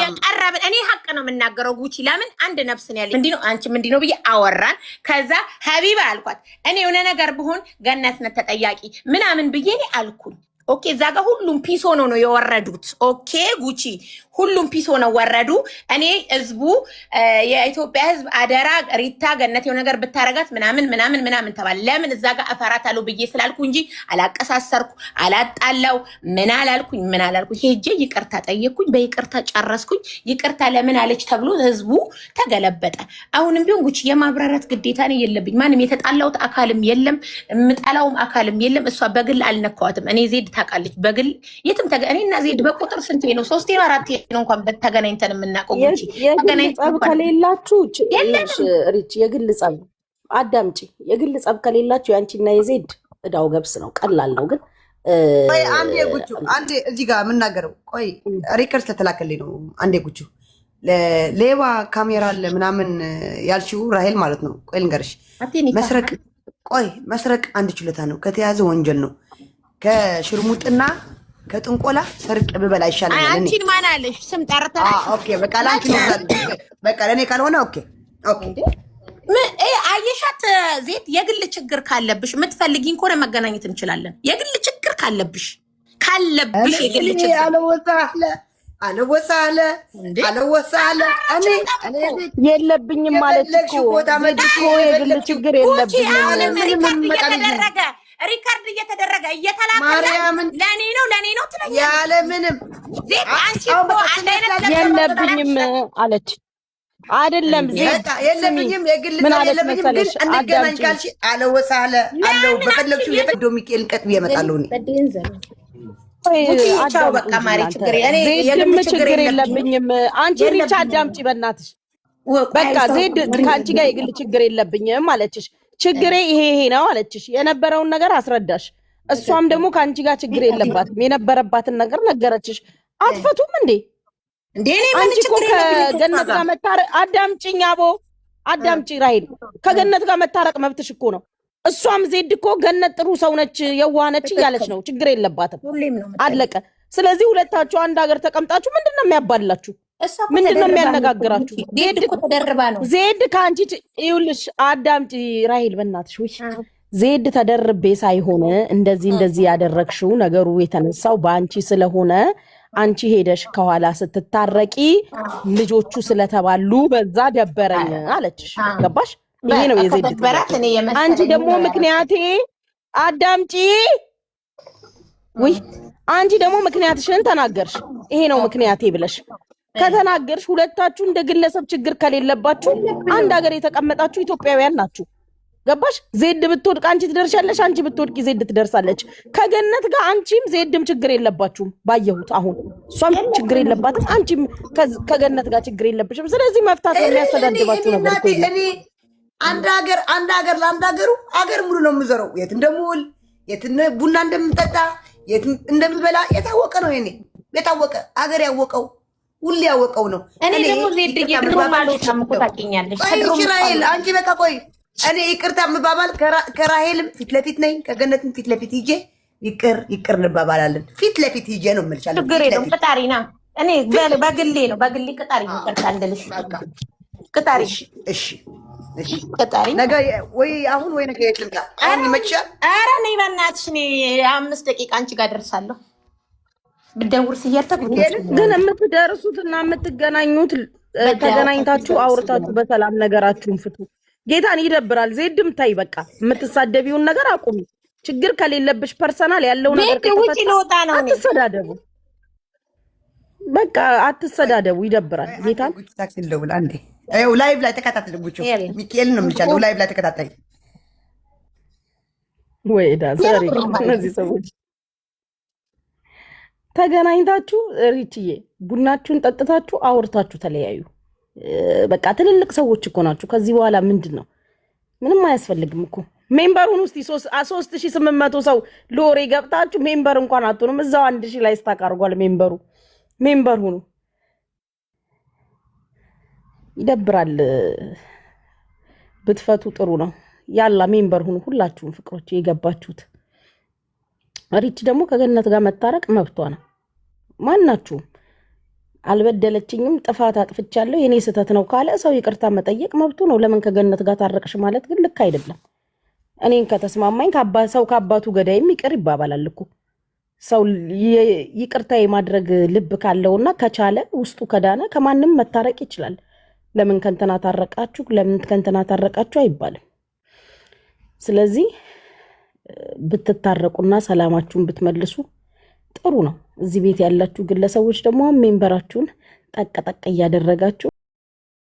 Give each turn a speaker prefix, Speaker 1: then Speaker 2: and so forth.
Speaker 1: የቀረብን እኔ ሀቅ ነው የምናገረው። ጉቺ ለምን አንድ ነፍስ ነው ያለኝ። እንዲህ ነው አንቺም እንዲህ ነው ብዬ አወራን። ከዛ ሀቢባ አልኳት እኔ የሆነ ነገር ብሆን ገነት ነት ተጠያቂ ምናምን ብዬ እኔ አልኩኝ። ኦኬ እዛ ጋር ሁሉም ፒስ ሆኖ ነው የወረዱት። ኦኬ ጉቺ ሁሉም ፒስ ሆነው ወረዱ። እኔ ህዝቡ የኢትዮጵያ ህዝብ አደራ ሪታ ገነት የሆነ ነገር ብታረጋት ምናምን ተባለ። ለምን እዛ ጋር እፈራታለሁ ብዬ ስላልኩ እንጂ አላቀሳሰርኩ፣ አላጣላው፣ ምን አላልኩኝ። ሄጄ ይቅርታ ጠየቅኩኝ፣ በይቅርታ ጨረስኩኝ። ይቅርታ ለምን አለች ተብሎ ህዝቡ ተገለበጠ። አሁንም ቢሆን ጉቺ የማብራራት ግዴታ ነው የለብኝ። ማንም የተጣላሁት አካልም የለም፣ የምጠላውም አካልም የለም። እሷ በግል አልነካዋትም። እኔ ዜድ ታውቃለች፣ በግል የትም እኔና ዜድ በቁጥር ስንት ነው 3 ነው 4 ነው እንኳን በተገናኝተን የምናውቀው። ጉቺ
Speaker 2: ጸብ ከሌላችሁ ሪች የግል ጸብ አዳምጪ። የግል ጸብ ከሌላችሁ ያንቺና የዜድ እዳው ገብስ ነው፣ ቀላል ነው። ግን
Speaker 3: አንዴ ጉቹ አንዴ እዚህ ጋር የምናገረው ቆይ ሪከርድ ስለተላከልኝ ነው። አንዴ ጉቹ ሌባ ካሜራ አለ ምናምን ያልሽው ራሄል ማለት ነው። ቆይ ልንገርሽ፣ መስረቅ አንድ ችሎታ ነው፣ ከተያዘ ወንጀል ነው። ከሽርሙጥና ከጥንቆላ ሰርቅ ብበላ ይሻላል።
Speaker 1: አንቺን ማን አለሽ? ስም ጠርተሽ
Speaker 3: ኦኬ በቃ ላንቺ ነው። በቃ ለኔ ካልሆነ ኦኬ
Speaker 1: አየሻት ዜድ፣ የግል ችግር ካለብሽ የምትፈልጊኝ ከሆነ መገናኘት እንችላለን። የግል ችግር ካለብሽ የግል ችግር
Speaker 3: አለወሳለ እኔ
Speaker 2: የለብኝም ማለት እኮ የግል ችግር የለብኝም።
Speaker 1: ሪከርድ እየተደረገ እየተላከለ ለኔ ነው ትለኛለች።
Speaker 3: ያለ ምንም
Speaker 1: ዜድ አንቺ እኮ አንድ አይነት
Speaker 2: የለብኝም አለች አይደለም። ዜድ
Speaker 3: የለብኝም የግል የለብኝም፣ ግን እንገናኝ ካልሽ አለወሳለ አለው በፈለግሽው የፈዶ ሚካኤል ቀጥ እየመጣለሁ እኔ
Speaker 1: በቃ ማሪ ችግር
Speaker 2: ችግር የለብኝም። አንቺ ሪቻ አዳምጪ በእናትሽ። በቃ ዜድ ከአንቺ ጋር የግል ችግር የለብኝም አለችሽ። ችግሬ ይሄ ነው አለችሽ። የነበረውን ነገር አስረዳሽ። እሷም ደግሞ ከአንቺ ጋር ችግር የለባትም፣ የነበረባትን ነገር ነገረችሽ። አትፈቱም እንዴ? አንቺ እኮ ከገነት ጋር መታረቅ አዳምጪኝ፣ አቦ አዳምጪ ራሄል፣ ከገነት ጋር መታረቅ መብትሽ እኮ ነው። እሷም ዜድ እኮ ገነት ጥሩ ሰው ነች፣ የዋህነች እያለች ነው። ችግር የለባትም፣ አለቀ። ስለዚህ ሁለታችሁ አንድ ሀገር ተቀምጣችሁ ምንድን ነው የሚያባላችሁ? ምንድን ነው የሚያነጋግራችሁ? ዜድ ከአንቺ ይኸውልሽ፣ አዳምጪ ራሄል በእናትሽ። ዜድ ተደርቤ ሳይሆን እንደዚህ ያደረግሽው ነገሩ የተነሳው በአንቺ ስለሆነ አንቺ ሄደሽ ከኋላ ስትታረቂ ልጆቹ ስለተባሉ በዛ ደበረኝ አለችሽ። ገባሽ? ይሄ ነው የዜድ ትበራት። አንቺ ደግሞ ምክንያቴ አዳምጪ። አንቺ ደግሞ ምክንያትሽን ተናገርሽ። ይሄ ነው ምክንያቴ ብለሽ ከተናገርሽ ሁለታችሁ እንደ ግለሰብ ችግር ከሌለባችሁ አንድ ሀገር የተቀመጣችሁ ኢትዮጵያውያን ናችሁ። ገባሽ? ዜድ ብትወድቅ አንቺ ትደርሻለሽ፣ አንቺ ብትወድቂ ዜድ ትደርሳለች። ከገነት ጋር አንቺም ዜድም ችግር የለባችሁም ባየሁት። አሁን እሷም ችግር የለባትም፣ አንቺም ከገነት ጋር ችግር የለብሽም። ስለዚህ መፍታት የሚያስተዳድባችሁ ነገር እኮ የለም።
Speaker 3: አንድ ሀገር ለአንድ ሀገር ሙሉ ነው የምዞረው። የት እንደምውል፣ የት ቡና እንደምጠጣ፣ የት እንደምበላ የታወቀ ነው። የኔ የታወቀ ሀገር ያወቀው ሁሉ ያወቀው ነው።
Speaker 1: እኔ ደግሞ ዜድ የድሮ ማለት ታውቂኛለሽ።
Speaker 3: ራሄል አንቺ በቃ ቆይ፣ እኔ ይቅርታ የምባባል ከራሄልም ፊት ለፊት ነኝ፣ ከገነትም ፊት ለፊት ሂጄ ይቅር እንባባላለን። ፊት ለፊት ሂጄ ነው የምልሻለሁ።
Speaker 1: ችግር የለም ቅጣሪና እኔ በግሌ ቅጣሪ ነው ከርታንደልሽ ቅጣሪ።
Speaker 3: እሺ ቅጣሪ ነገ ወይ አሁን ወይ ነገ ልምጣ። አሁን ይመችሻል?
Speaker 1: ኧረ ነይ በእናትሽ፣ እኔ 5 ደቂቃ አንቺ ጋር ደርሳለሁ። ብደውር ሲያርተው
Speaker 2: ግን የምትደርሱትና የምትገናኙት ተገናኝታችሁ አውርታችሁ በሰላም ነገራችሁን ፍቱ። ጌታን ይደብራል። ዜድም ታይ በቃ የምትሳደቢውን ነገር አቁሚ። ችግር ከሌለብሽ ፐርሰናል ያለው ነገር ከተፈታ አትሰዳደቡ። በቃ አትሰዳደቡ፣ ይደብራል። ጌታን
Speaker 3: ታክሲ ልደውል አንዴ። አዩ ላይቭ ላይ ተከታተል። ጉቹ ሚካኤል ነው የምልሻለሁ። ላይቭ ላይ ተከታተል።
Speaker 2: ወይዳ ዛሬ እነዚህ ሰዎች ተገናኝታችሁ ሪችዬ ቡናችሁን ጠጥታችሁ አውርታችሁ ተለያዩ። በቃ ትልልቅ ሰዎች እኮ ናችሁ። ከዚህ በኋላ ምንድን ነው? ምንም አያስፈልግም እኮ። ሜምበሩን ውስጥ 3800 ሰው ሎሬ ገብታችሁ ሜምበር እንኳን አትሆኑም። እዛው 1000 ላይ ስታቃርጓል። ሜምበር ሁኑ። ይደብራል። ብትፈቱ ጥሩ ነው። ያላ ሜምበር ሁኑ ሁላችሁም ፍቅሮች የገባችሁት። ሪች ደግሞ ከገነት ጋር መታረቅ መብቷ ነው። ማናችሁም አልበደለችኝም፣ ጥፋት አጥፍቻለሁ፣ የኔ ስህተት ነው ካለ ሰው ይቅርታ መጠየቅ መብቱ ነው። ለምን ከገነት ጋር ታረቅሽ ማለት ግን ልክ አይደለም። እኔን ከተስማማኝ ሰው ከአባቱ ገዳይም ይቅር ይባባላል እኮ። ሰው ይቅርታ የማድረግ ልብ ካለውና ከቻለ ውስጡ ከዳነ ከማንም መታረቅ ይችላል። ለምን ከንተና ታረቃችሁ፣ ለምን ከንተና ታረቃችሁ አይባልም። ስለዚህ ብትታረቁና ሰላማችሁን ብትመልሱ ጥሩ ነው። እዚህ ቤት ያላችሁ ግለሰቦች ደግሞ ሜምበራችሁን ጠቅ ጠቅ እያደረጋችሁ